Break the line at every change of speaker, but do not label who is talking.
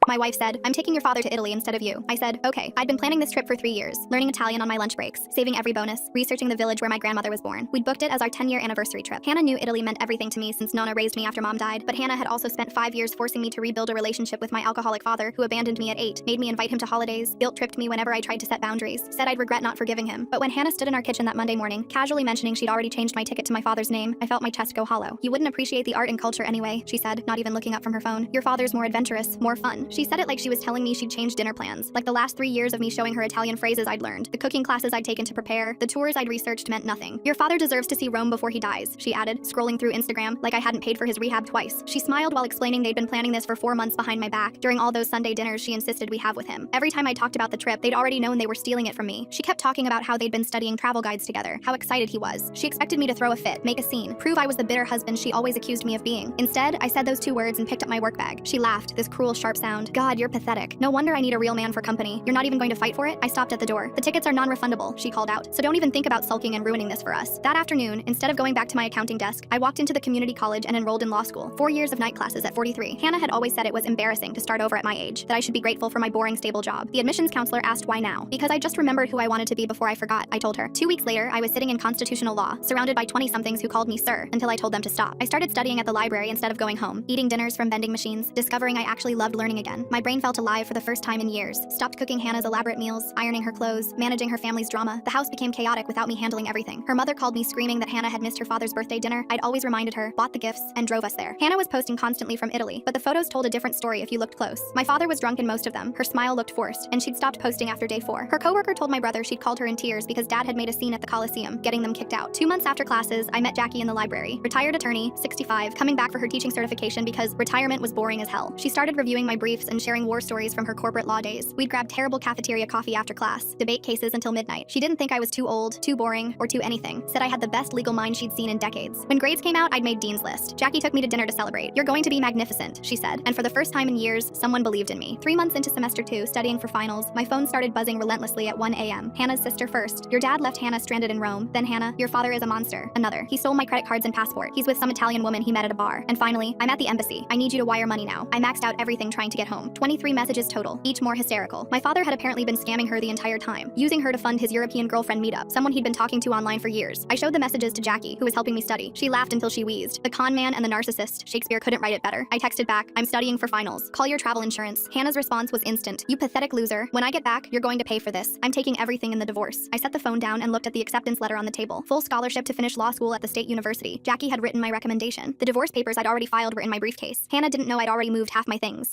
My wife said, "I'm taking your father to Italy instead of you." I said, "Okay." I'd been planning this trip for 3 years, learning Italian on my lunch breaks, saving every bonus, researching the village where my grandmother was born. We'd booked it as our 10-year anniversary trip. Hannah knew Italy meant everything to me since Nonna raised me after Mom died, but Hannah had also spent 5 years forcing me to rebuild a relationship with my alcoholic father, who abandoned me at 8, made me invite him to holidays, guilt-tripped me whenever I tried to set boundaries, said I'd regret not forgiving him. But when Hannah stood in our kitchen that Monday morning, casually mentioning she'd already changed my ticket to my father's name, I felt my chest go hollow. "You wouldn't appreciate the art and culture anyway," she said, not even looking up from her phone. "Your father's more adventurous, more fun." She said it like she was telling me she'd changed dinner plans, like the last 3 years of me showing her Italian phrases I'd learned, the cooking classes I'd taken to prepare, the tours I'd researched meant nothing. "Your father deserves to see Rome before he dies," she added, scrolling through Instagram like I hadn't paid for his rehab twice. She smiled while explaining they'd been planning this for 4 months behind my back, during all those Sunday dinners she insisted we have with him. Every time I talked about the trip, they'd already known they were stealing it from me. She kept talking about how they'd been studying travel guides together, how excited he was. She expected me to throw a fit, make a scene, prove I was the bitter husband she always accused me of being. Instead, I said those 2 words and picked up my work bag. She laughed, this cruel, sharp sound. "God, you're pathetic. No wonder I need a real man for company. You're not even going to fight for it?" I stopped at the door. "The tickets are non-refundable," she called out, "so don't even think about sulking and ruining this for us." That afternoon, instead of going back to my accounting desk, I walked into the community college and enrolled in law school. 4 years of night classes at 43. Hannah had always said it was embarrassing to start over at my age, that I should be grateful for my boring, stable job. The admissions counselor asked why now. "Because I just remembered who I wanted to be before I forgot," I told her. 2 weeks later, I was sitting in constitutional law, surrounded by 20-somethings who called me sir, until I told them to stop. I started studying at the library instead of going home, eating dinners from vending machines, discovering I actually loved learning again. My brain felt alive for the first time in years. Stopped cooking Hannah's elaborate meals, ironing her clothes, managing her family's drama. The house became chaotic without me handling everything. Her mother called me screaming that Hannah had missed her father's birthday dinner. I'd always reminded her, bought the gifts, and drove us there. Hannah was posting constantly from Italy, but the photos told a different story if you looked close. My father was drunk in most of them. Her smile looked forced, and she'd stopped posting after day 4. Her coworker told my brother she'd called her in tears because Dad had made a scene at the Coliseum, getting them kicked out. 2 months after classes, I met Jackie in the library. Retired attorney, 65, coming back for her teaching certification because retirement was boring as hell. She started reviewing my briefs and sharing war stories from her corporate law days. We'd grab terrible cafeteria coffee after class, debate cases until midnight. She didn't think I was too old, too boring, or too anything. Said I had the best legal mind she'd seen in decades. When grades came out, I'd made Dean's List. Jackie took me to dinner to celebrate. "You're going to be magnificent," she said, and for the first time in years, someone believed in me. 3 months into semester 2, studying for finals, my phone started buzzing relentlessly at 1 a.m. Hannah's sister first. "Your dad left Hannah stranded in Rome." Then Hannah, "Your father is a monster." Another, "He stole my credit cards and passport. He's with some Italian woman he met at a bar." And finally, "I'm at the embassy. I need you to wire money now." I maxed out everything trying to get home. 23 messages total, each more hysterical. My father had apparently been scamming her the entire time, using her to fund his European girlfriend meetup, someone he'd been talking to online for years. I showed the messages to Jackie, who was helping me study. She laughed until she wheezed. "The con man and the narcissist. Shakespeare couldn't write it better." I texted back, "I'm studying for finals. Call your travel insurance." Hannah's response was instant. "You pathetic loser. When I get back, you're going to pay for this. I'm taking everything in the divorce." I set the phone down and looked at the acceptance letter on the table. Full scholarship to finish law school at the state university. Jackie had written my recommendation. The divorce papers I'd already filed were in my briefcase. Hannah didn't know I'd already moved half my things.